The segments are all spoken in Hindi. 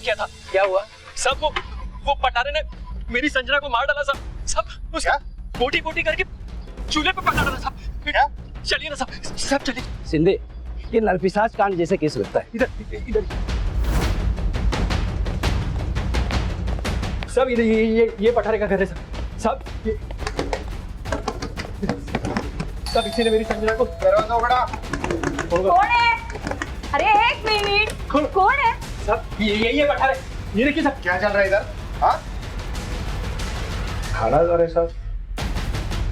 किया था। क्या हुआ? सब वो पटारे ने मेरी संजना को मार डाला साहब। सब उसका बोटी बोटी करके चूल्हे पे पटा डाला साहब। क्या? चलिए ना साहब, सब चलिए। सिंधे, ये नरपिशाच कांड जैसे केस लगता है। इधर सब, इधर ये पटारे का घर है सब सब इसी ने मेरी संजना को। दरवाजा उगड़ा। कौन है? अरे एक मिनट, कौन है? सब ये पटारे, ये देखिए सब। क्या चल रहा है इधर? हाँ? खाना कर रहे सब।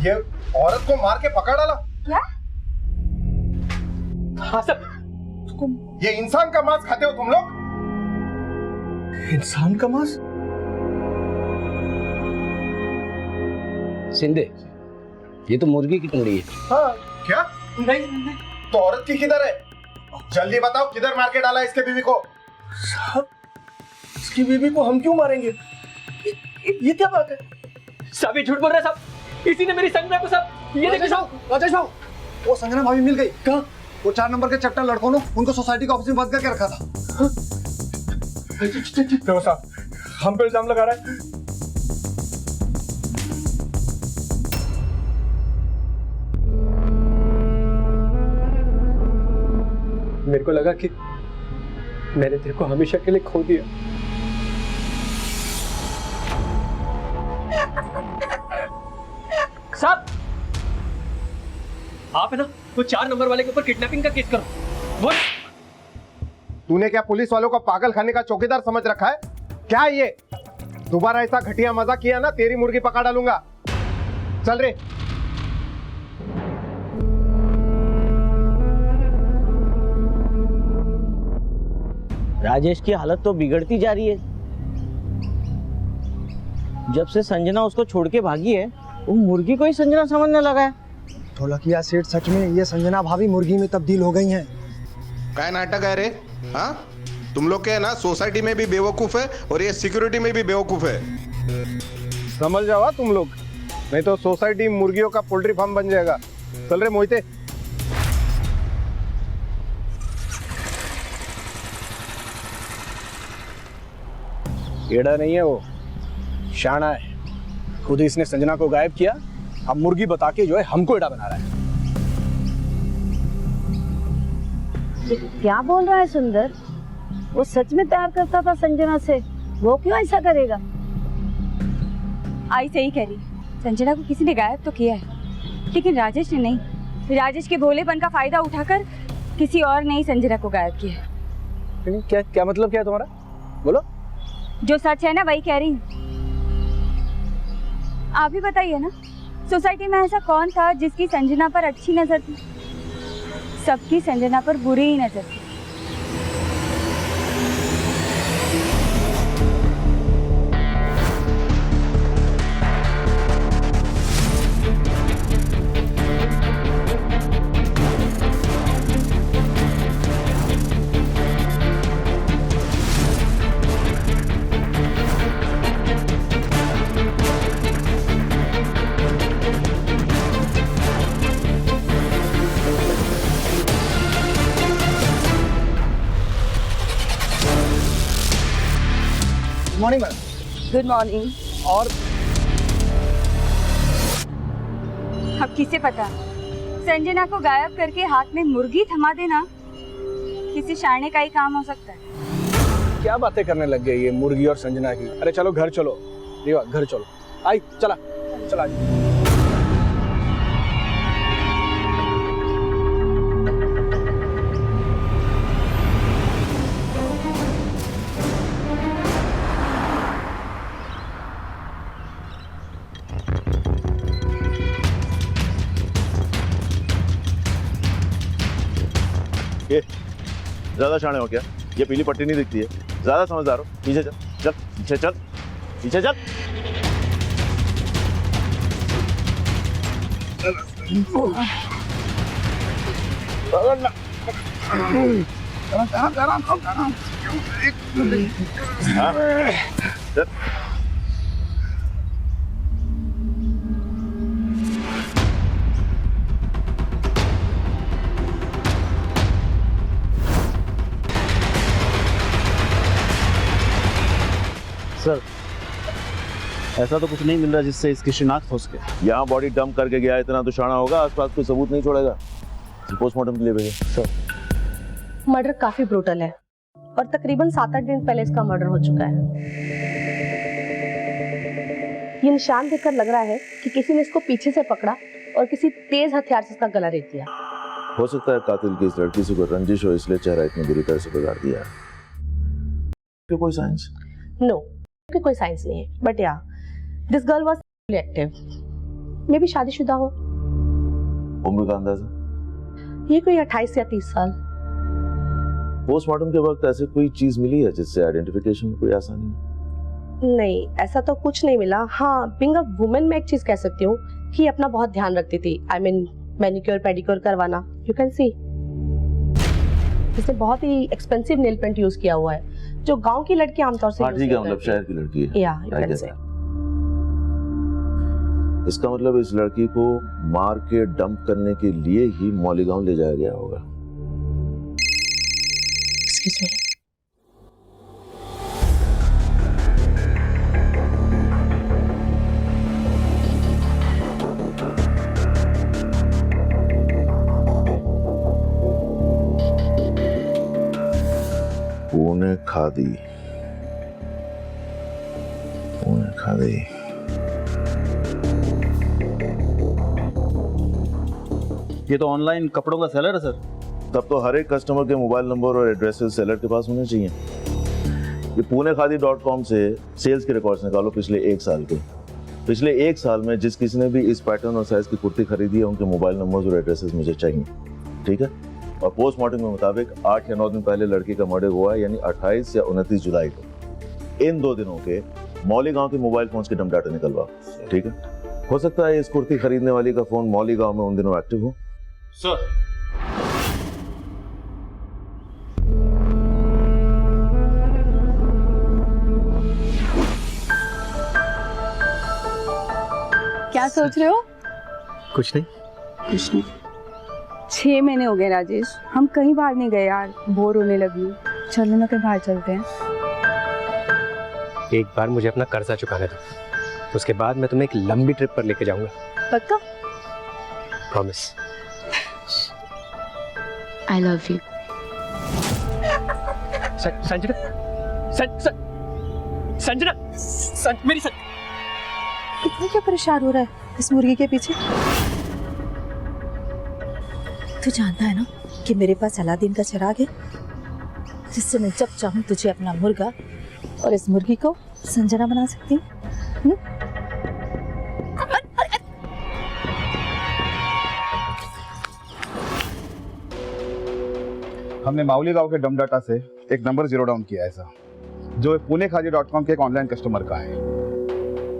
ये औरत को मार के पकड़ डाला। क्या? हाँ सब। ये इंसान का मांस खाते हो तुम लोग? इंसान का मांस? सिंधे, ये तो मुर्गी की टुकड़ी है। हाँ। क्या? नहीं। तो औरत की किधर है? जल्दी बताओ, किधर मार के डाला इसके बीवी को? साहब, इसकी बीवी को हम क्यों मारेंगे? ये क्या बात है? साहब ये झूठ बोल रहे हैं साहब। इसी ने मेरी संजना को साहब। ये देखो साहब। राजेश भाऊ, वो संजना भाभी मिल गई। कहाँ? वो 4 नंबर के चट्टा लड़कों ने उनको सोसाइटी के ऑफिस में बंद करके रखा था। देखो साहब, हम पे इल्जाम लगा रहा है। मेरे को लगा कि मैंने तेरे को हमेशा के लिए खो दिया। साहब, आप है ना वो 4 नंबर वाले के ऊपर किडनैपिंग का केस करो। वो तूने क्या पुलिस वालों को पागल खाने का चौकीदार समझ रखा है? क्या ये? दोबारा ऐसा घटिया मजाक किया ना, तेरी मुर्गी पका डालूंगा। चल रे। राजेश की हालत तो बिगड़ती जा रही है। जब से संजना उसको छोड़ के भागी है, वो मुर्गी को ही संजना समझने लगा है। ढोलकिया सेठ, सच में ये संजना भाभी मुर्गी में तब्दील हो गई हैं। क्या नाटक है रे? हाँ, तुम लोग के ना सोसाइटी में भी बेवकूफ है और ये सिक्योरिटी में भी बेवकूफ है। समझ जाओ तुम लोग, नहीं तो सोसाइटी मुर्गियों का पोल्ट्री फार्म बन जाएगा। चल रे मोहिते। एड़ा नहीं है वो, शाना है। खुद ही इसने संजना को गायब किया, अब मुर्गी बता के जो है हमको एड़ा बना रहा है। क्या बोल रहा है सुंदर? वो सच में प्यार करता था संजना से, वो क्यों ऐसा करेगा? आई सही कह रही, संजना को किसी ने गायब तो किया है, लेकिन राजेश ने नहीं। राजेश के भोलेपन का फायदा उठाकर किसी और ने ही संजना को गायब किया है। क्या मतलब क्या है तुम्हारा? बोलो। जो सच है ना वही कह रही हूँ। आप ही बताइए ना, सोसाइटी में ऐसा कौन था जिसकी संजना पर अच्छी नजर थी? सबकी संजना पर बुरी ही नजर थी। Morning madam. Good morning. और अब किसे पता, संजना को गायब करके हाथ में मुर्गी थमा देना किसी शाने का ही काम हो सकता है। क्या बातें करने लग गई ये मुर्गी और संजना की? अरे चलो घर चलो, रीवा घर चलो। आई चला चला। ज्यादा शाणे हो क्या? ये पीली पट्टी नहीं दिखती है, ज्यादा समझदार हो। पीछे चल, चल पीछे चल, पीछे चल। चल। ऐसा तो कुछ नहीं मिल रहा जिससे इसकी शिनाख्त हो सके। यहाँ बॉडी डंप करके गया, इतना तो शाना होगा, आसपास कोई सबूत नहीं छोड़ेगा। पोस्टमार्टम के लिए भेजो। मर्डर काफी ब्रूटल है और तकरीबन 7-8 दिन पहले इसका मर्डर हो चुका है। ये निशान देखकर लग रहा है कि किसी ने इसको पीछे से पकड़ा और किसी तेज हथियार से इसका गला रेत दिया। हो सकता है कातिल की इस लड़की से कोई रंजिश हो, इसलिए चेहरा इतनी बुरी तरह से बिगाड़ दिया है। कोई साइंस? नो, कोई साइंस नहीं है, बट या this girl was active. May be शादीशुदा हो। उम्र का अंदाजा? ये कोई 28 या 30 साल। पोस्टमार्टम के वक्त ऐसे कोई चीज मिली है जिससे आइडेंटिफिकेशन में कोई आसानी हो? नहीं, ऐसा तो कुछ नहीं मिला। हाँ, बीइंग अ वुमेन मैं एक चीज कह सकती हूँ कि अपना बहुत ध्यान रखती थी। आई मीन मैनिक्योर पेडिक्योर करवाना। यू कैन सी इसने बहुत ही एक्सपेंसिव नेल पेंट यूज किया हुआ है, जो गांव की लड़की आमतौर से ठीक है, मतलब शहर की लड़की है। या यू कैन से। इसका मतलब इस लड़की को मार के डंप करने के लिए ही मौलीगांव ले जाया गया होगा। Excuse me. पुणे खादी, पुणे खादी। ये तो ऑनलाइन कपड़ों का सेलर है सर। तब तो हर एक कस्टमर के मोबाइल नंबर और एड्रेसेस सेलर के पास होने चाहिए। ये punekhadi.com से सेल्स के रिकॉर्ड्स निकालो पिछले 1 साल के। पिछले 1 साल में जिस किसी ने भी इस पैटर्न और साइज की कुर्ती खरीदी है, उनके मोबाइल नंबर्स और एड्रेसेस मुझे चाहिए, ठीक है? और पोस्टमार्टम के मुताबिक 8 या 9 दिन पहले लड़की का मर्डर हुआ है, यानी 28 या 29 जुलाई को। इन 2 दिनों के मौलीगांव के मोबाइल फोन्स के डंप डाटा निकलवा, ठीक है? हो सकता है इस कुर्ती खरीदने वाली का फोन मौलीगांव में उन दिनों एक्टिव हो। सर, क्या सोच रहे हो? कुछ नहीं। कुछ नहीं। 6 महीने हो गए राजेश, हम कहीं बाहर नहीं गए यार, बोर होने लगी हूँ। चलो ना कहीं बाहर चलते हैं। एक बार मुझे अपना कर्जा चुकाने दो, उसके बाद मैं तुम्हें एक लंबी ट्रिप पर लेके जाऊंगा। पक्का? Promise. I love you. Sanjana, Sanjana, मेरी इतना क्या परेशान हो रहा है इस मुर्गी के पीछे? तू जानता है ना कि मेरे पास अलादीन का चिराग है, जिससे मैं जब चाहूँ तुझे अपना मुर्गा और इस मुर्गी को संजना बना सकती हूँ। हमने माउली गांव के डम डाटा से एक नंबर जीरो डाउन किया है सर, जो punekhadi.com के एक ऑनलाइन कस्टमर का है,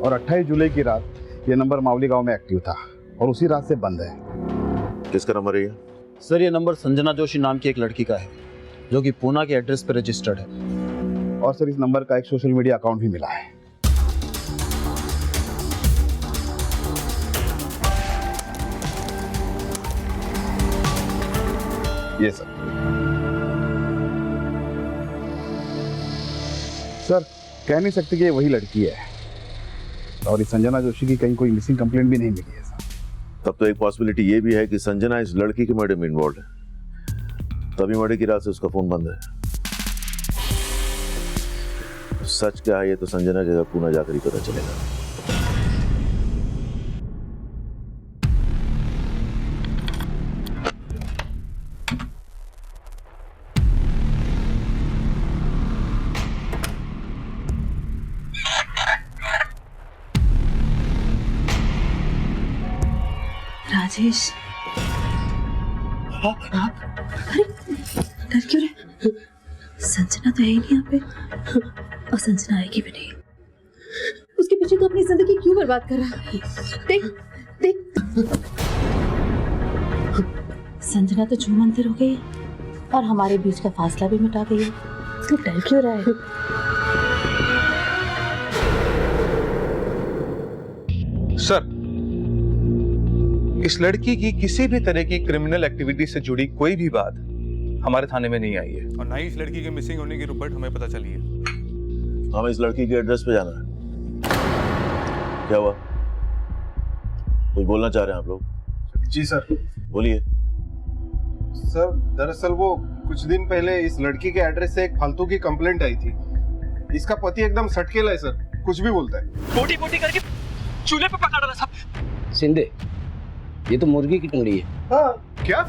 और 28 जुलाई की रात ये नंबर माउली गांव में एक्टिव था और उसी रात से बंद है। किसका नंबर है ये? सर ये नंबर संजना जोशी नाम की एक लड़की का है, जो कि पूना के एड्रेस पर रजिस्टर्ड है। और सर इस नंबर का एक सोशल मीडिया अकाउंट भी मिला है। ये सर कह नहीं सकते कि ये वही लड़की है, और इस संजना जोशी की कहीं कोई मिसिंग कंप्लेंट भी नहीं मिली है सर। तब तो एक पॉसिबिलिटी ये भी है कि संजना इस लड़की के मर्डर में इन्वॉल्व है, तभी मर्डर की रात से उसका फोन बंद है। सच क्या है ये तो संजना के घर पुणे जाकर ही पता चलेगा। राजेश, अरे डर क्यों रहे? संजना तो है ही नहीं यहाँ पे, और संजना आएगी भी नहीं। उसके पीछे तो अपनी जिंदगी क्यों बर्बाद कर रहा है? देख देख, संजना तो झूम अंतर हो गई है और हमारे बीच का फासला भी मिटा गई है। तू डर क्यों रहा है? सर, इस लड़की की किसी भी तरह की क्रिमिनल एक्टिविटी से जुड़ी कोई भी बात हमारे थाने में नहीं आई है, और ना ही इस लड़की के मिसिंग होने की रिपोर्ट हमें पता चली है। हमें इस लड़की के एड्रेस पे जाना है। क्या हुआ? कुछ बोलना चाह रहे हैं आप लोग? जी सर। बोलिए। सर दरअसल वो कुछ दिन पहले इस लड़की के एड्रेस से एक फालतू की कंप्लेंट आई थी। इसका पति एकदम सटकेला है सर, कुछ भी बोलता है। बोटी बोटी करके चूल्हे पे पका डाला साहब। सिंधे, ये तो मुर्गी की टंगड़ी है। हाँ क्या?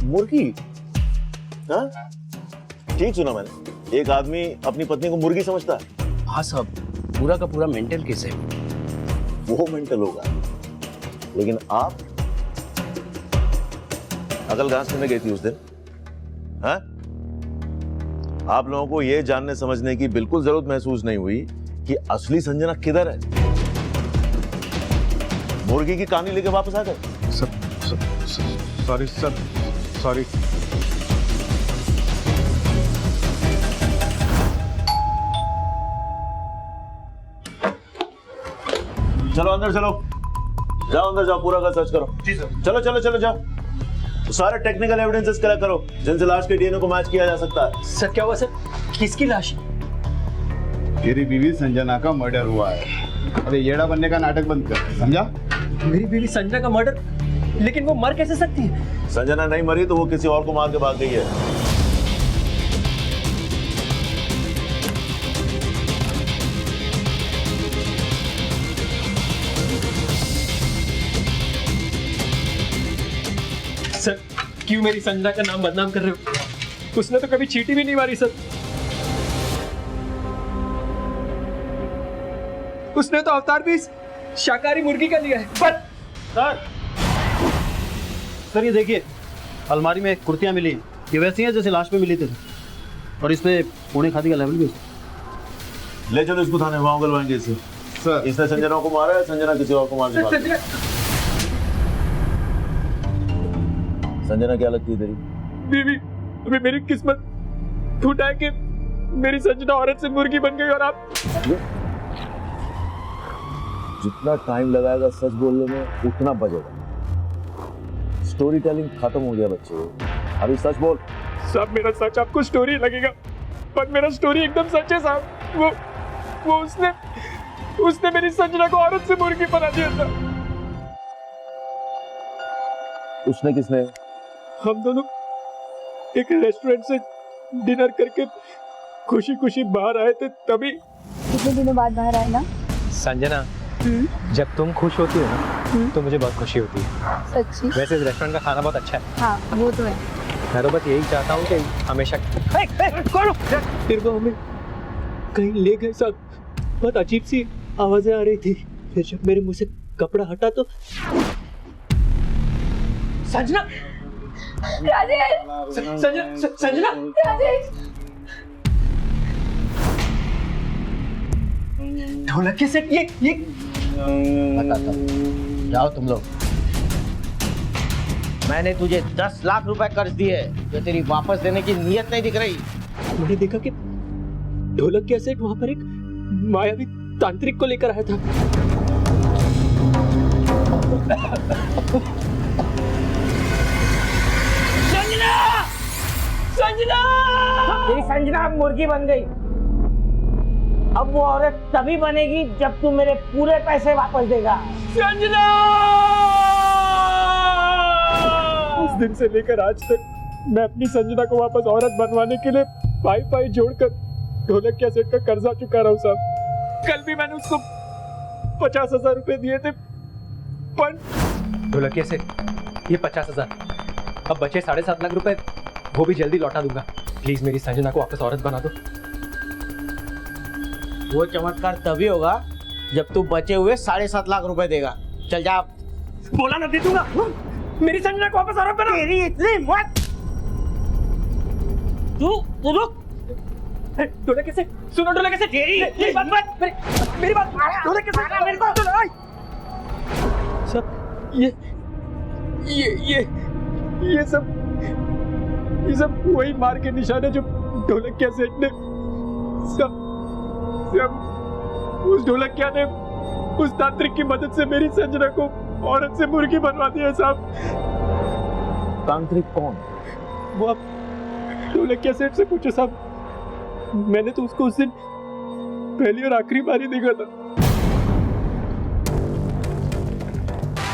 मुर्गी? हाँ? ठीक सुना मैंने, एक आदमी अपनी पत्नी को मुर्गी समझता है। हाँ साहब, पूरा का पूरा मेंटल केस है। वो मेंटल होगा, लेकिन आप अकल घास करने गई थी उस दिन? हाँ? आप लोगों को यह जानने समझने की बिल्कुल जरूरत महसूस नहीं हुई कि असली संजना किधर है? मुर्गी की कहानी लेके वापस आ गए। Sorry sir, sorry. चलो अंदर चलो, जाओ अंदर जाओ, पूरा का सर्च करो। जी सर। चलो चलो चलो जाओ, तो सारे टेक्निकल एविडेंसेस कलेक्ट करो जिनसे लाश के डीएनए को मैच किया जा सकता है। सर क्या हुआ सर? किसकी लाश? तेरी बीवी संजना का मर्डर हुआ है। अरे येड़ा बनने का नाटक बंद कर, समझा? मेरी बीवी संजना का मर्डर? लेकिन वो मर कैसे सकती है? संजना नहीं मरी तो वो किसी और को मार के भाग गई है। सर क्यों मेरी संजना का नाम बदनाम कर रहे हो? उसने तो कभी चींटी भी नहीं मारी सर। उसने तो अवतार भी शाकाहारी मुर्गी का लिया है। पर सर ये देखिए, अलमारी में कुर्तियां मिली, ये वैसी हैं जैसे लाश पे मिली थी, और इसमें पुणे खादी का लेवल भी है। ले चलो इसको थाने, वहां उगलवाएंगे इसे। सर इसने संजना को मारा है, संजना किसी और को मार के भाग गई। संजना क्या लगती है तेरी? बीवी, अभी मेरी किस्मत फूटा है कि मेरी संजना औरत से मुर्गी बन गई। और आप जितना टाइम लगाएगा सच बोलने में उतना बचेगा। स्टोरी टेलिंग खत्म हो गया बच्चे, अभी सच बोल। साहब मेरा सच आपको स्टोरी लगेगा, पर मेरा स्टोरी एकदम सच है साहब। वो उसने मेरी संजना को औरत से मुर्गी बना दिया था। उसने किसने? हम दोनों एक रेस्टोरेंट से डिनर करके खुशी खुशी बाहर आए थे, तभी। कितने दिनों बाद बाहर आए ना? संजना, जब तुम खुश होती हो ना तो मुझे बहुत खुशी होती है। सच्ची? वैसे इस रेस्टोरेंट का खाना बहुत अच्छा है। हाँ वो तो है। मैं तो बस यही चाहता हूँ कि हमेशा फिर वो हमें कहीं ले गए साहब। बहुत अजीब सी आवाजें आ रही थी, फिर जब मेरे मुंह से कपड़ा हटा तो संजना, राजेश! संजना, राजेश! ढोलक के सेट ये बताता हूँ, जाओ तुम लोग। मैंने तुझे 10 लाख रुपए कर्ज दिए, जो तेरी वापस देने की नीयत नहीं दिख रही। मैंने देखा कि ढोलक के सेट वहां पर एक मायावी तांत्रिक को लेकर आया था। संजना! तेरी संजना मुर्गी बन गई। अब वो औरत तभी बनेगी जब तू मेरे पूरे पैसे वापस देगा। संजना! उस दिन से लेकर आज तक मैं अपनी संजना को वापस औरत बनवाने के लिए पाई जोड़कर ढोलक के सेट का कर्जा चुका रहा हूँ साहब। कल भी मैंने उसको 50,000 रुपए दिए थे, पर ढोलक के सेट ये 50,000, अब बचे 7.5 लाख रुपए, वो भी जल्दी लौटा दूंगा। प्लीज मेरी संजना को वापस औरत बना दो। वो चमत्कार तभी होगा जब तू बचे हुए 7.5 लाख रुपए देगा। चल जा। बोला ना दे दूंगा। मेरी संजना को वापस औरत बना। तेरी इतनी मत। तू रुक। ढोलक कैसे? सुनो ढोलक कैसे? मेरी बात मेरी बात ढोलक कैसे? मेरी बात सुनो। सब ये सब वही मार के निशान है जो ढोलक के सेठ ने सब उस ढोलकिया ने उस तांत्रिक की मदद से मेरी संजना को औरत से मुर्गी बनवा दिया साहब। तांत्रिक कौन? वो आप ढोलकिया सेठ से पूछो साहब। मैंने तो उसको उस दिन पहली और आखिरी बार ही देखा था।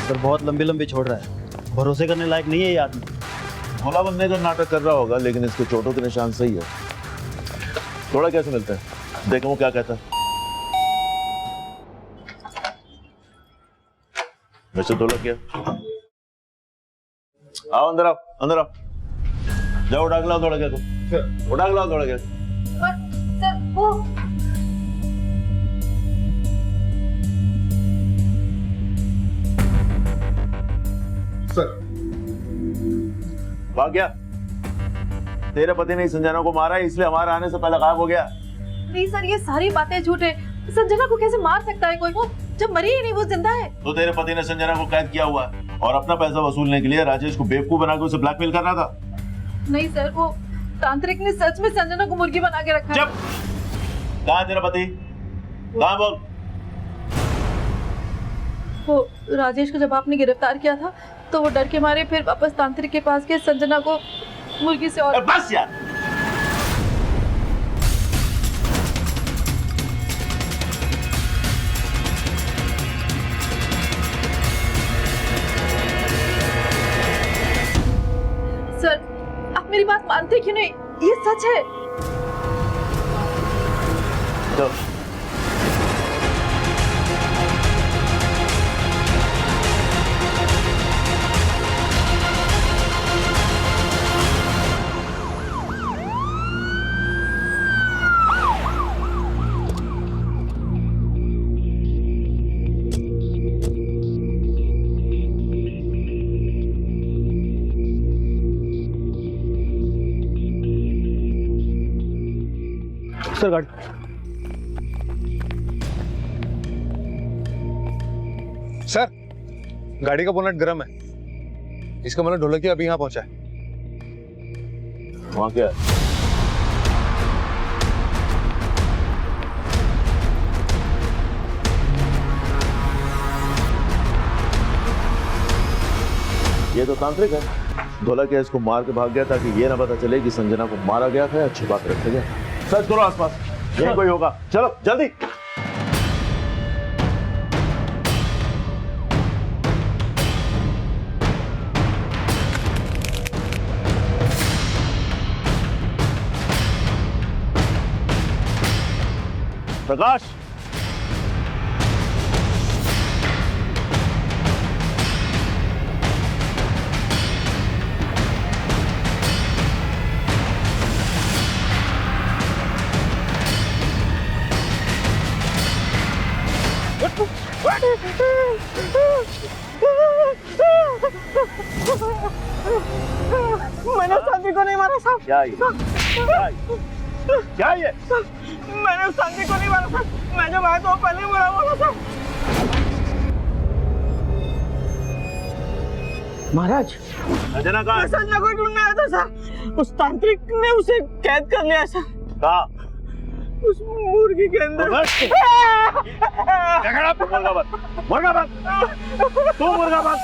सर बहुत लंबी लंबी छोड़ रहा है, भरोसे करने लायक नहीं है ये आदमी। भोला बनने का नाटक कर रहा होगा, लेकिन इसके चोटों के निशान सही है। थोड़ा कैसे मिलता है, देखो वो क्या कहता है। मिस्टर ढोलकिया, आओ अंदर आओ, अंदर आओ। जाओ उठा के लाओ ढोलकिया को, उठा के लाओ ढोलकिया। सर वो सर भाग गया। तेरे पति ने संजना को मारा है, इसलिए हमारे आने से पहले गायब हो गया। नहीं सर, ये सारी बातें झूठ है। संजना को कैसे मार सकता है कोई? वो जब मरी ही नहीं, वो जिंदा है। तो तेरे पति ने संजना को कैद किया हुआ है और अपना पैसा वसूलने के लिए राजेश को बेवकूफ बना के उसे ब्लैकमेल कर रहा था। नहीं सर, वो तांत्रिक ने सच में संजना को मुर्गी बना के रखा है। जब कहाँ है तेरा पति? कहाँ बोल? वो राजेश को जब आपने गिरफ्तार किया था तो वो डर के मारे फिर वापस तांत्रिक के पास गए संजना को मुर्गी से। और बस यार, सर आप मेरी बात मानते क्यों नहीं? ये सच है। तो सर गाड़ी। सर गाड़ी का बोनट गर्म है, इसका मतलब ढोलकिया अभी यहाँ पहुंचा है। वहाँ क्या है? ये तो तांत्रिक है। ढोलकिया इसको मार के भाग गया ताकि ये ना पता चले कि संजना को मारा गया था या छुपा के रखा गया। सर्च करो आसपास, यहीं कोई होगा। चलो जल्दी। प्रकाश, मैंने संजय को नहीं मारा साहब। क्या ये? क्या ये? मैंने संजय को नहीं मारा साहब। मैं जब आया तो पहले ही मरा बोला था। महाराज, संजना कहाँ है? संजना को ढूंढने आया था सर। उस तांत्रिक ने उसे कैद कर लिया सर। कहाँ? उस मुर्गी के अंदर। मुर्गा बन, मुर्गा बन, तू मुर्गा बन।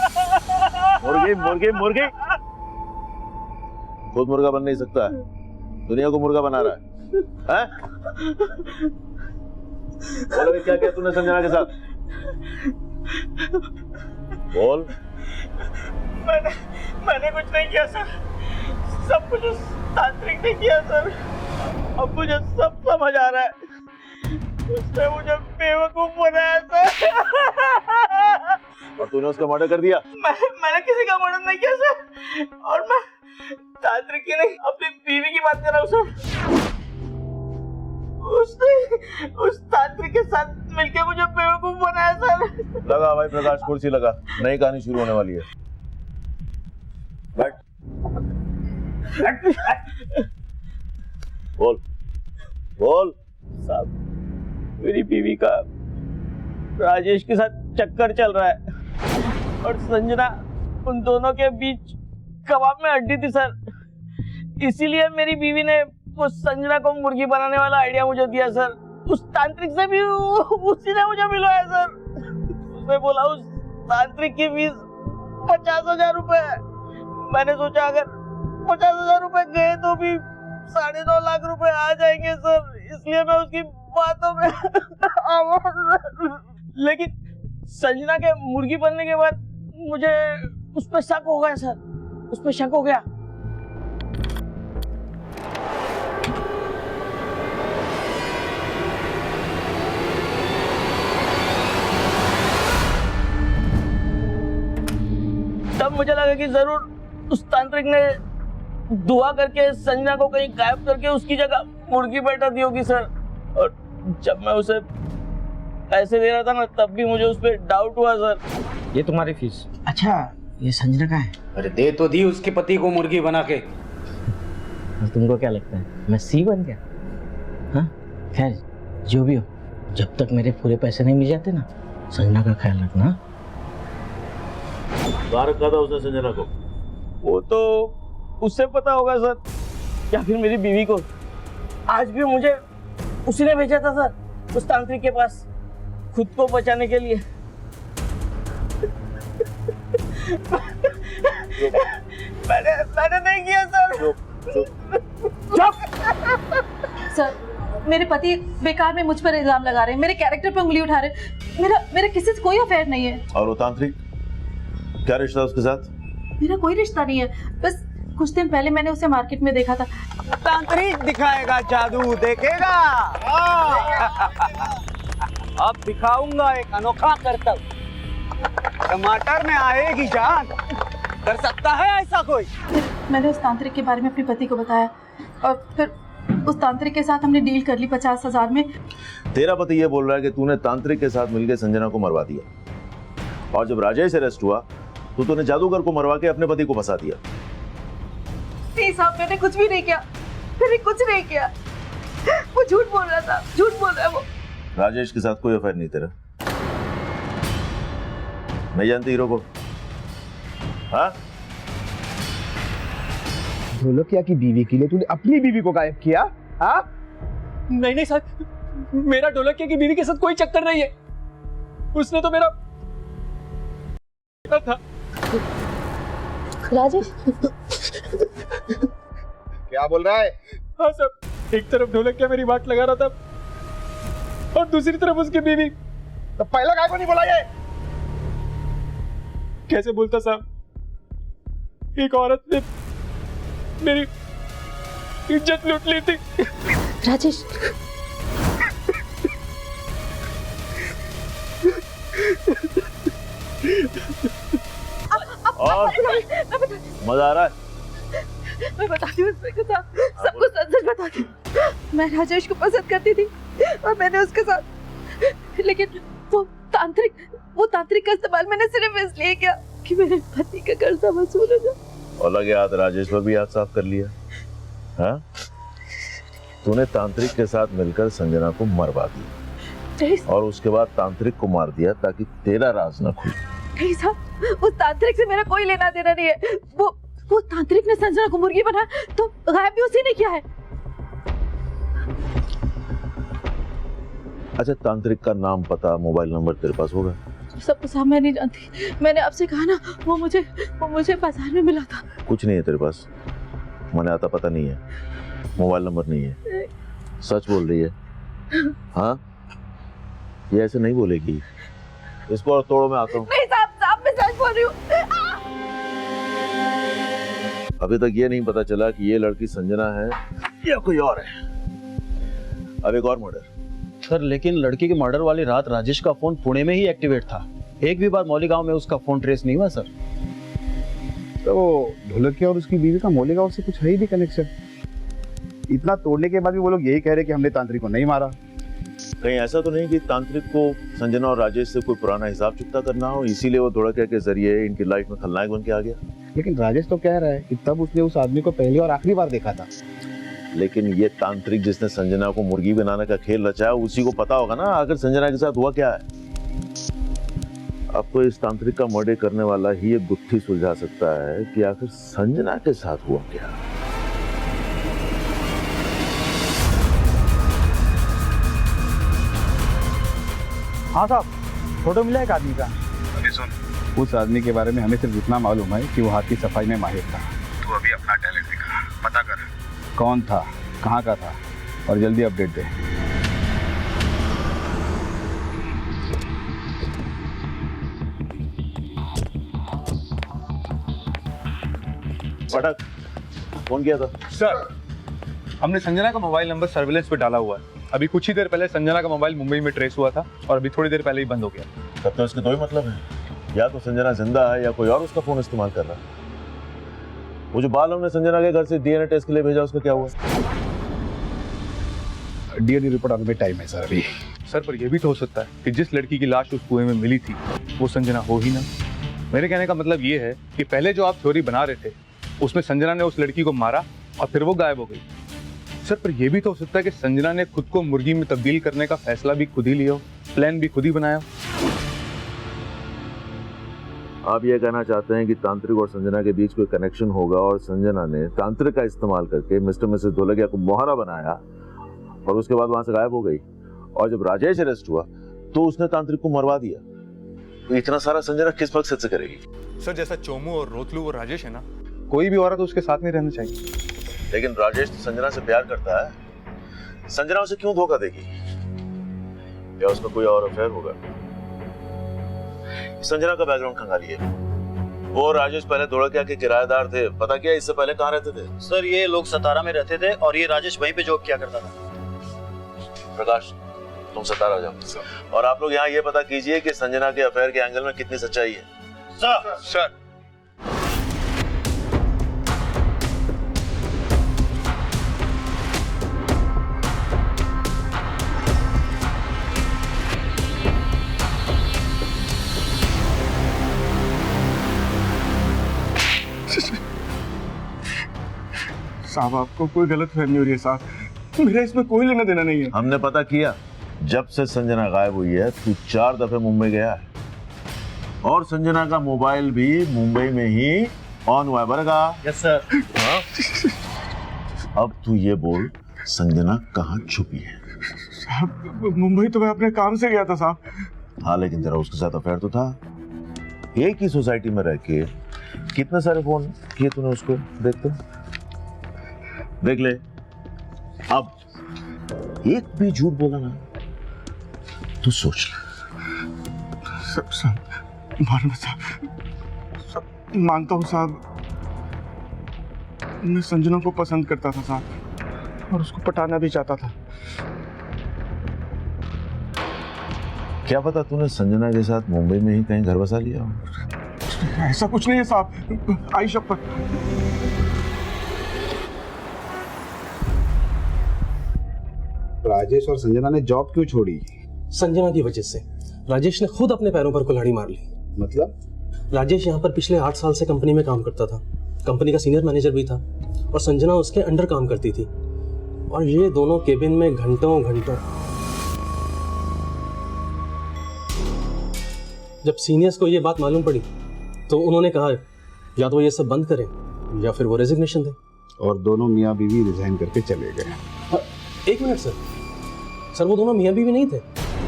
मुर्गी मुर्गी मुर्गी खुद मुर्गा बन नहीं सकता है, दुनिया को मुर्गा बना रहा है, हैं? बोल क्या किया तूने संजना के साथ? बोल। मैंने कुछ नहीं किया सर, सब कुछ उस तांत्रिक ने किया सर। अब मुझे सब समझ आ रहा है, उसने मुझे बेवकूफ बनाया सर। और तूने उसका मर्डर कर दिया? मैंने किसी का मर्डर नहीं किया सर, और मैं तांत्रिक की नहीं अपनी बीवी की बात कर रहा हूँ सर। उसने उस तांत्रिक के साथ मिलकर मुझे बेवकूफ बनाया सर। लगा भाई प्रकाश, कुर्सी लगा, नई कहानी शुरू होने वाली है। बैठ। बोल बोल। साहब, मेरी बीवी का राजेश के साथ चक्कर चल रहा है और संजना उन दोनों के बीच कबाब में हड्डी थी सर। इसीलिए मेरी बीवी ने उस संजना को मुर्गी बनाने वाला आइडिया मुझे दिया सर। उस तांत्रिक से भी उसी ने मुझे मिलवाया सर। उसने बोला उस तांत्रिक की फीस 50,000 रुपए है। मैंने सोचा अगर 50,000 रुपए गए तो भी 9.5 लाख रुपए आ जाएंगे सर, इसलिए मैं उसकी बातों में लेकिन संजना के मुर्गी बनने के बाद मुझे उस पर शक हो गया सर, उस पर शक हो गया। तब मुझे लगा कि जरूर उस तांत्रिक ने दुआ करके संजना को कहीं गायब करके उसकी जगह मुर्गी बैठा दी होगी सर। और जब मैं उसे पैसे दे रहा था ना, तब भी मुझे उस पर डाउट हुआ सर। ये तुम्हारी फीस। अच्छा, ये संजना का है? अरे दे तो दी उसके पति को मुर्गी बना के। तुमको क्या लगता है मैं सी बन गया? हाँ, खैर जो भी हो, जब तक मेरे पूरे पैसे नहीं मिल जाते ना, संजना का ख्याल रखना। कहाँ रखा था उसने संजना को? वो तो उससे पता होगा सर, या फिर मेरी बीवी को। आज भी मुझे उसी ने भेजा था सर उस तांत्रिक के पास, खुद को बचाने के लिए। मैंने नहीं किया सर। सर, मेरे पति बेकार में मुझ पर इल्जाम लगा रहे हैं, मेरे कैरेक्टर पर उंगली उठा रहे हैं। मेरा किसी से कोई अफेयर नहीं है। और वो तांत्रिक, क्या रिश्ता उसके साथ? मेरा कोई रिश्ता नहीं है, बस कुछ दिन पहले मैंने उसे मार्केट में देखा था। तांत्रिक दिखाएगा जादू, देखेगा। अब दिखाऊंगा एक अनोखा करतब। टमाटर में आएगी जान। कर सकता है ऐसा कोई? मैंने उस तांत्रिक के बारे में अपने पति को बताया और फिर उस तांत्रिक के साथ हमने डील कर ली 50,000 में। तेरा पति ये बोल रहा है कि तूने तांत्रिक के साथ मिलकर संजना को मरवा दिया, और जब राजेश अरेस्ट हुआ तो तूने जादूगर को मरवा के अपने पति को फंसा दिया। नहीं साहब, मैंने कुछ भी नहीं किया, मैंने कुछ नहीं किया। वो झूठ बोल रहा था, झूठ बोल रहा है वो। राजेश के साथ कोई अफेयर नहीं तेरा? नहीं जानती हीरो को? हाँ? ढोलकिया की बीवी के लिए तूने अपनी बीवी को गायब किया? हाँ? नहीं सर, मेरा ढोलकिया की बीवी के साथ कोई चक्कर नहीं है। उसने तो मेरा था। राजेश क्या बोल रहा है? हाँ सर, एक तरफ ढोलकिया मेरी बात लगा रहा था और दूसरी तरफ उसकी बीवी। तो पहला काय को नहीं बोला ये? कैसे बोलता साहब? एक औरत ने मेरी इज्जत लूट ली थी। राजेश, और मजा आ रहा है? मैं बताती हूँ सबको सच बताती हूँ। मैं राजेश को पसंद करती थी और मैंने उसके साथ, लेकिन वो तांत्रिक का इस्तेमाल मैंने सिर्फ इसलिए किया कि मेरे पति का कर्जा वसूल हो जाए। और लगे हाथ राजेश पर भी हाथ साफ कर लिया। हाँ? तूने तांत्रिक के साथ मिलकर संजना को मरवा दिया और उसके बाद तांत्रिक को मार दिया ताकि तेरा राज न खुले। नहीं साहब, उस तांत्रिक से मेरा कोई लेना देना नहीं है। वो तांत्रिक ने संजना को मुर्गी बनाया तो गायब भी उसी ने किया है। अच्छा, तांत्रिक का नाम, पता, मोबाइल नंबर तेरे पास होगा? सब कुछ मैं नहीं जानती। मैंने आपसे कहा ना, वो मुझे बाजार में मिला था। कुछ नहीं है तेरे पास? मैंने आता पता नहीं है, मोबाइल नंबर नहीं है, सच बोल रही है? हाँ, ये ऐसे नहीं बोलेगी। इसको और तोड़ो, मैं आता हूँ। नहीं साहब, मैं सच बोल रही हूँ। अभी तक ये नहीं पता चला कि ये लड़की संजना है या कोई और है। अब एक और मर्डर। सर, लेकिन लड़की के मर्डर वाली रात राजेश का फोन पुणे में ही एक्टिवेट था। एक भी बार मौली गांव में उसका फोन ट्रेस नहीं हुआ सर। तो ढोलकिया और उसकी बीवी का मौली गांव से कुछ है ही नहीं कनेक्शन। इतना तोड़ने के बाद भी वो लोग यही कह रहे कि हमने तांत्रिक को नहीं मारा। कहीं ऐसा तो नहीं कि तांत्रिक को संजना और राजेश से कोई पुराना हिसाब चुकता करना हो, इसीलिए वो ढोलकिया के जरिए इनकी लाइफ में खलनायक बन के आ गया? लेकिन राजेश तो कह रहा है कि तब उसने उस आदमी को पहली और आखिरी बार देखा था। लेकिन ये तांत्रिक जिसने संजना को मुर्गी बनाने का खेल रचा है, उसी को पता होगा ना आखिर संजना के साथ हुआ क्या है। अब तो इस तांत्रिक का मर्डर करने वाला ही एक गुत्थी सुलझा सकता है कि आखिर संजना के साथ हुआ क्या। हाँ साहब, फोटो मिला एक आदमी का। अभी सुन, उस आदमी के बारे में हमें सिर्फ इतना मालूम है कि वो हाथ की सफाई में माहिर था। तू अभी अपना टैलेंट दिखा, पता कर कौन था, कहाँ का था, और जल्दी अपडेट दे। पटक फोन किया था। सर हमने संजना का मोबाइल नंबर सर्विलेंस पे डाला हुआ है। अभी कुछ ही देर पहले संजना का मोबाइल मुंबई में ट्रेस हुआ था और अभी थोड़ी देर पहले ही बंद हो गया। तब तो इसके दो ही मतलब है, या तो संजना जिंदा है या कोई और उसका फोन इस्तेमाल कर रहा है। वो जो बाल हमने संजना के घर से डीएनए टेस्ट के लिए भेजा उसका क्या हुआ? डीएनए रिपोर्ट आने में टाइम है सर अभी। सर पर यह भी तो हो सकता है कि जिस लड़की की लाश उस कुएं में मिली थी वो संजना हो ही ना। मेरे कहने का मतलब ये है कि पहले जो आप थ्योरी बना रहे थे उसमें संजना ने उस लड़की को मारा और फिर वो गायब हो गई। सर पर यह भी तो हो सकता है कि संजना ने खुद को मुर्गी में तब्दील करने का फैसला भी खुद ही लिया हो, प्लान भी खुद ही बनाया। आप ये कहना चाहते हैं कि तांत्रिक और संजना के बीच कोई कनेक्शन होगा और संजना ने तांत्रिक का इस्तेमाल करके मिस्टर मिसेस ढोलकिया को मोहरा बनाया और उसके बाद वहां से गायब हो गई, और जब राजेश अरेस्ट हुआ तो उसने तांत्रिक को मरवा दिया। तो इतना सारा संजना किस मकसद से करेगी? सर जैसा चोमू और रोतलू और राजेश है ना, कोई भी औरत उसके साथ नहीं रहना चाहिए। लेकिन राजेश तो संजना से प्यार करता है, संजना उसे क्यों धोखा देगी? या उसका कोई और अफेयर होगा? संजना का बैकग्राउंड खंगालिए। वो राजेश पहले धोलकिया के किराएदार थे, पता क्या इससे पहले कहाँ रहते थे? सर ये लोग सतारा में रहते थे और ये राजेश वहीं पे जॉब किया करता था। प्रकाश तुम सतारा जाओ और आप लोग यहाँ ये पता कीजिए कि संजना के अफेयर के एंगल में कितनी सच्चाई है। सर सर साहब आपको कोई गलत फहमी हो रही है साहब, मेरा इसमें कोई लेना देना नहीं है। हमने पता किया, जब से संजना गायब हुई है तू 4 दफे मुंबई गया है और संजना का मोबाइल भी मुंबई में ही ऑन हुआ है। बरगा? Yes sir. हाँ? अब तू ये बोल संजना कहाँ छुपी है? साहब मुंबई तो मैं अपने काम से गया था साहब। हाँ लेकिन तेरा उसके साथ अफेयर तो था। एक ही सोसाइटी में रह के कितने सारे फोन किए तूने उसको? देख ले। अब एक भी झूठ बोला ना तू सोच ले। साहब मानता हूँ साहब, मैं संजना को पसंद करता था साहब और उसको पटाना भी चाहता था। क्या पता तूने संजना के साथ मुंबई में ही कहीं घर बसा लिया हो? ऐसा कुछ नहीं है साहब, आई शपथ। राजेश और संजना ने जॉब क्यों छोड़ी? संजना की वजह से। राजेश ने खुद अपने पैरों पर कुल्हाड़ी मार ली। मतलब? राजेश यहाँ पर पिछले 8 साल से कंपनी में काम करता था, कंपनी का सीनियर मैनेजर भी था और संजना उसके अंडर काम करती थी और ये दोनों केबिन में घंटों घंटों। जब सीनियर्स को ये बात मालूम पड़ी तो उन्होंने कहा या तो ये सब बंद करें या फिर वो रेजिग्नेशन दें। और दोनों मियाँ बीवी रिजाइन करके चले गए। एक मिनट सर, वो दोनों मियाँ बीवी नहीं थे।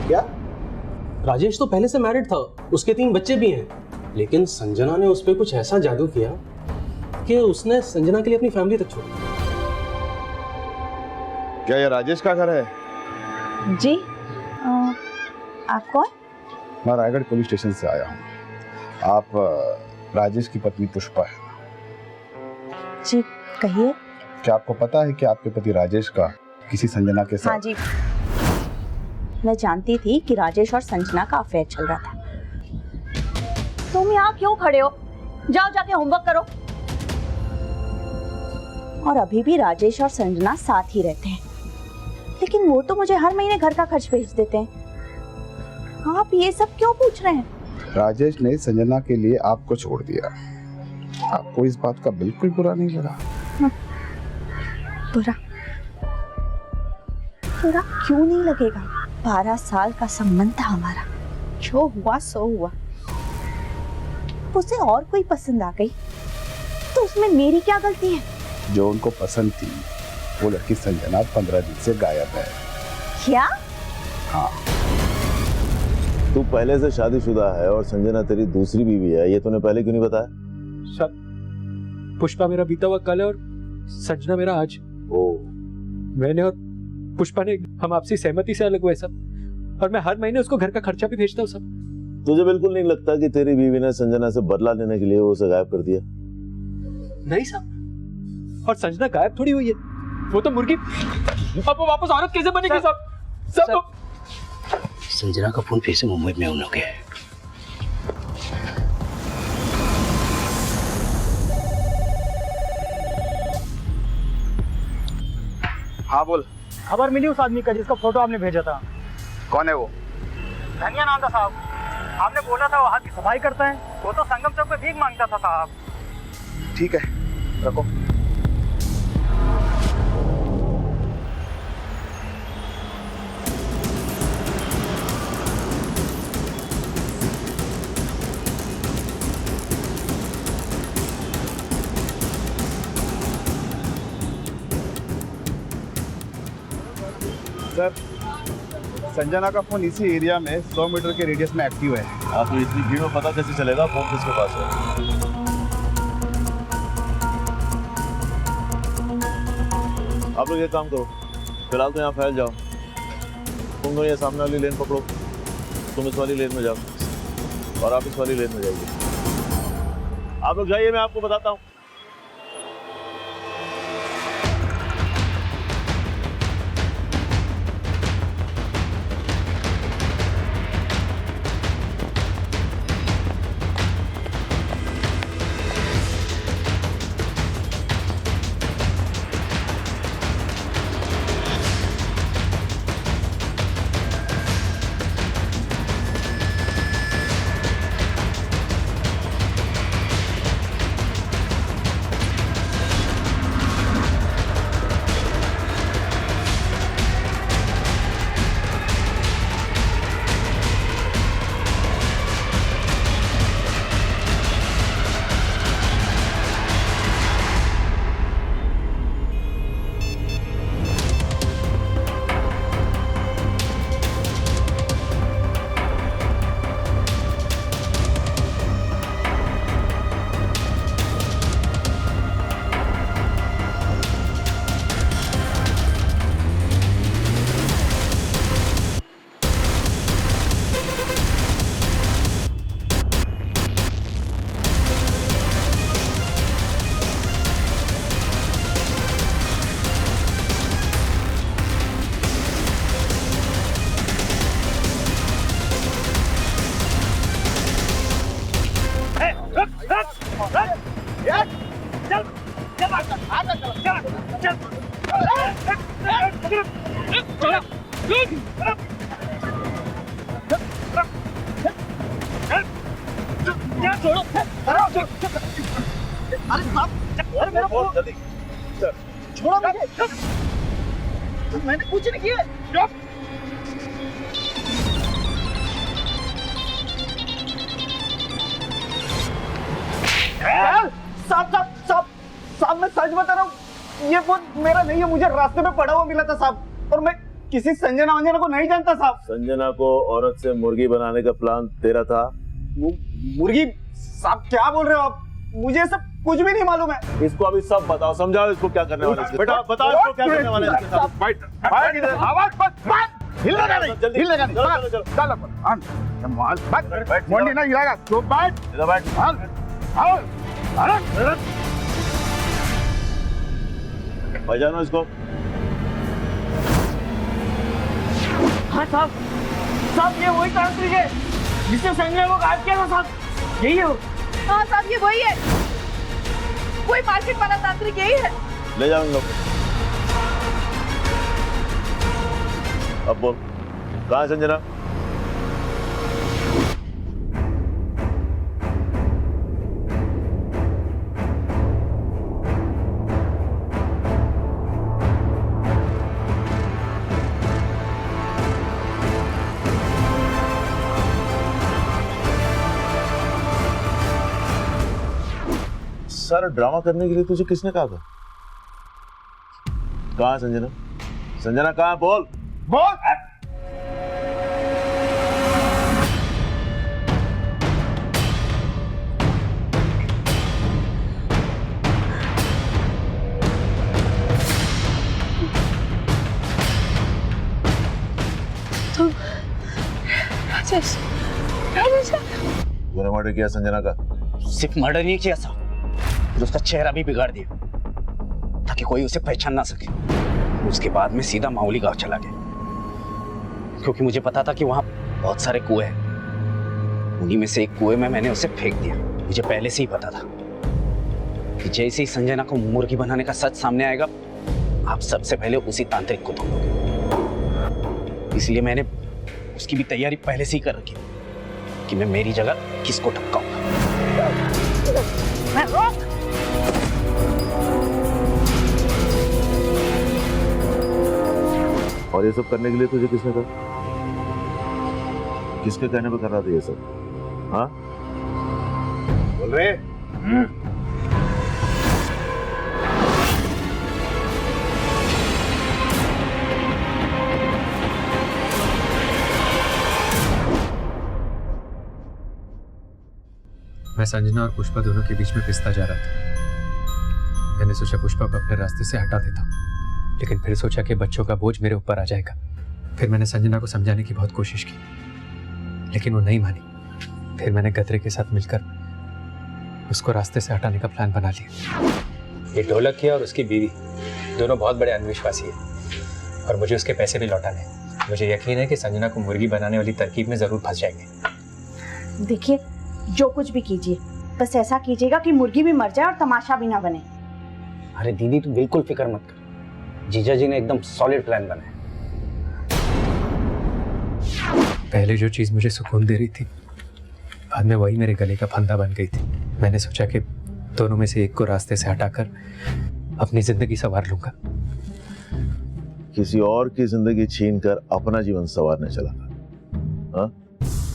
क्या? राजेश तो पहले से मैरिड था, उसके 3 बच्चे भी हैं, लेकिन संजना ने उस पर कुछ ऐसा जादू किया कि उसने संजना के लिए अपनी फैमिली तक छोड़ी। क्या ये राजेश का घर है? जी आप कौन? मैं रायगढ़ पुलिस स्टेशन से आया हूँ। आप राजेश की पत्नी पुष्पा है? जी कहिए। क्या आपको पता है कि आपके पति राजेश का किसी संजना के साथ? हाँ जी, मैं जानती थी कि राजेश और संजना का अफेयर चल रहा था। तुम यहाँ क्यों खड़े हो? जाओ जाके होमवर्क करो। और अभी भी राजेश और संजना साथ ही रहते हैं, लेकिन वो तो मुझे हर महीने घर का खर्च भेज देते हैं। आप ये सब क्यों पूछ रहे हैं? राजेश ने संजना के लिए आपको छोड़ दिया। आपको इस बात का बिल्कुल बुरा नहीं लगा? बुरा क्यों नहीं लगेगा? 12 साल का संबंध था हमारा, जो हुआ सो हुआ। उसे और कोई पसंद आ गई तो उसमें मेरी क्या गलती है? जो उनको पसंद थी वो लड़की संजना 15 दिन से गायब है। क्या? हाँ। तू पहले से शादीशुदा है और संजना तेरी दूसरी बीवी है, ये तूने पहले क्यों नहीं बताया? सब पुष्पा मेरा बीता हुआ कल है और संजना मेरा आज। मैंने और पुष्पा ने हम आपसी सहमति से अलग हुए सब, और मैं हर महीने उसको घर का खर्चा भी भेजता हूँ सब। तुझे बिल्कुल नहीं लगता कि तेरी बीवी ने संजना से बदला लेने के लिए उसे गायब कर दिया? नहीं साहब, और संजना गायब थोड़ी हुई है, वो तो मुर्गी। अब वो वापस औरत कैसे बनेगी सब? संजना का फोन फिर से मुंबई में उन लोग है। हाँ बोल। खबर मिली उस आदमी का जिसका फोटो आपने भेजा था। कौन है वो? धनिया नाम था साहब। आपने बोला था वो हाथ की सफाई करता है, वो तो संगम चौक पे भीख मांगता था साहब। ठीक है, रखो। सर, संजना का फोन इसी एरिया में 100 मीटर के रेडियस में एक्टिव है। आपको इतनी भीड़ में पता कैसे चलेगा फोन किसके पास है? आप लोग ये काम करो, फिलहाल तो यहाँ फैल जाओ। तुम लोग ये सामने वाली लेन पकड़ो, तुम इस वाली लेन में जाओ और आप इस वाली लेन में जाइए। आप लोग जाइए, मैं आपको बताता हूँ। छोड़ो मुझे, मैंने कुछ नहीं किया। साहब मैं सच बता रहा हूँ, ये फोन मेरा नहीं है, मुझे रास्ते में पड़ा हुआ मिला था साहब, और मैं किसी संजना वंजना को नहीं जानता साहब। संजना को औरत से मुर्गी बनाने का प्लान तेरा था? मुर्गी? साहब क्या बोल रहे हो आप, मुझे सब कुछ भी नहीं मालूम है। इसको अभी सब बताओ, समझाओ इसको क्या करने वाले हैं। बेटा बताओ इसको क्या करने वाले हैं। बैठ इधर, आवाज मत हिलने नहीं, जल्दी हिलने नहीं। चलो चलो चल अपन माल बैठ, मोंडी ना हिलाएगा तो बैठ इधर बैठ। आओ अरे पहचानो इसको। हाँ साहब, साहब ये वही तांत्रिक है जिसने संजना को गायब किया था साहब, यही है वो। हाँ साहब, ये वही है, कोई मार्केट वाला तांत्रिक यही है। ले जाओ इन लोग। अब बोल, कहाँ है संजना? सारा ड्रामा करने के लिए तुझे किसने कहा था? कहाँ है संजना? संजना कहाँ है? बोल बोल। तो राजेश, राजेश तूने मर्डर किया संजना का? सिर्फ मर्डर नहीं किया साहब, फिर उसका चेहरा भी बिगाड़ दिया। ताकि कोई उसे पहचान ना सके। उसके बाद मैं सीधा माउली गांव चला गया, क्योंकि मुझे पता था कि वहां बहुत सारे कुएं हैं। उन्हीं में से एक कुएं में मैंने उसे फेंक दिया। मुझे पहले से ही पता था कि जैसे ही संजना को मुर्गी बनाने का सच सामने आएगा, आप सबसे पहले उसी तांत्रिक को ढूंढोगे। इसलिए मैंने उसकी भी तैयारी पहले से ही कर रखी कि मैं मेरी जगह किसको टपकाऊंगा। और ये सब करने के लिए तुझे किसने कहा? किसके कहने पे कर रहा था ये सब? हाँ, बोल रहे? मैं संजना और पुष्पा दोनों के बीच में पिसता जा रहा था। मैंने सोचा पुष्पा को अपने रास्ते से हटा देता हूँ, लेकिन फिर सोचा कि बच्चों का बोझ मेरे ऊपर आ जाएगा। फिर मैंने संजना को समझाने की बहुत कोशिश की, लेकिन वो नहीं मानी। फिर मैंने गदरे के साथ मिलकर उसको रास्ते से हटाने का प्लान बना लिया। ये ढोलक किया और उसकी बीवी दोनों बहुत बड़े अंधविश्वासी है, और मुझे उसके पैसे भी लौटाने। मुझे यकीन है कि संजना को मुर्गी बनाने वाली तरकीब में जरूर फंस जाएंगे। देखिए, जो कुछ भी कीजिए, बस ऐसा कीजिएगा कि मुर्गी भी मर जाए और तमाशा भी ना बने। अरे दीदी, तू बिल्कुल फिक्र मत कर। जीजा जी ने एकदम सॉलिड प्लान बनाया। पहले जो चीज मुझे सुकून दे रही थी, बाद में वही मेरे गले का फंदा बन गई थी। मैंने सोचा कि दोनों में से एक को रास्ते से हटाकर अपनी जिंदगी संवार लूंगा। किसी और की जिंदगी छीनकर अपना जीवन संवारने चला था। हाँ?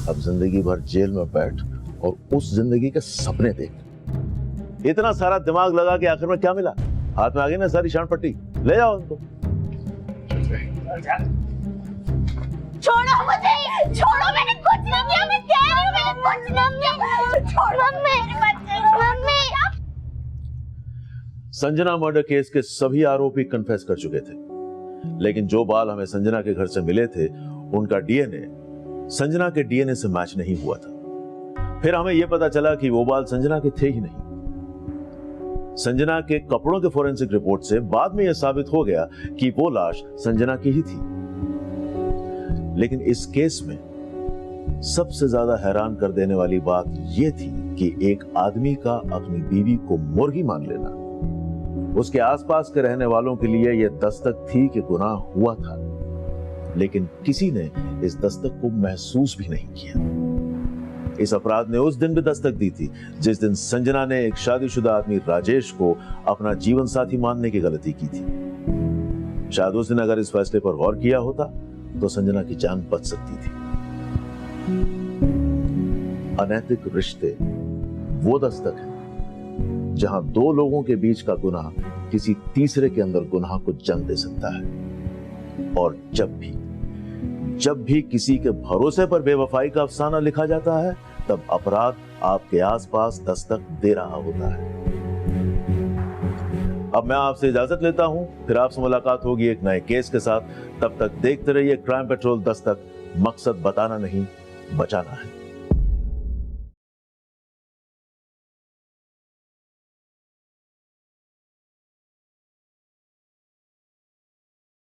अब जिंदगी भर जेल में बैठ और उस जिंदगी के सपने देख। इतना सारा दिमाग लगा के आखिर में क्या मिला? हाथ में आ गई ना सारी शान पट्टी। ले जाओ उनको। छोड़ो मुझे, छोड़ो, मैंने कुछ नहीं किया, मैं कह रही हूँ मैंने कुछ नहीं किया, छोड़ो मेरे बच्चे, मम्मी। संजना मर्डर केस के सभी आरोपी कन्फेस कर चुके थे, लेकिन जो बाल हमें संजना के घर से मिले थे, उनका डीएनए संजना के डीएनए से मैच नहीं हुआ था। फिर हमें यह पता चला कि वो बाल संजना के थे ही नहीं। संजना के कपड़ों के फोरेंसिक रिपोर्ट से बाद में यह साबित हो गया कि वो लाश संजना की ही थी। लेकिन इस केस में सबसे ज्यादा हैरान कर देने वाली बात यह थी कि एक आदमी का अपनी बीवी को मुर्गी मान लेना, उसके आसपास के रहने वालों के लिए यह दस्तक थी कि गुनाह हुआ था, लेकिन किसी ने इस दस्तक को महसूस भी नहीं किया। इस अपराध ने उस दिन भी दस्तक दी थी जिस दिन संजना ने एक शादीशुदा आदमी राजेश को अपना जीवन साथी मानने की गलती की थी। शायद उस दिन अगर इस फैसले पर गौर किया होता तो संजना की जान बच सकती थी। अनैतिक रिश्ते वो दस्तक है जहां दो लोगों के बीच का गुनाह किसी तीसरे के अंदर गुनाह को जन्म दे सकता है। और जब भी किसी के भरोसे पर बेवफाई का अफसाना लिखा जाता है, तब अपराध आपके आसपास दस्तक दे रहा होता है। अब मैं आपसे इजाजत लेता हूं, फिर आपसे मुलाकात होगी एक नए केस के साथ। तब तक देखते रहिए क्राइम पेट्रोल दस्तक। मकसद बताना नहीं, बचाना है।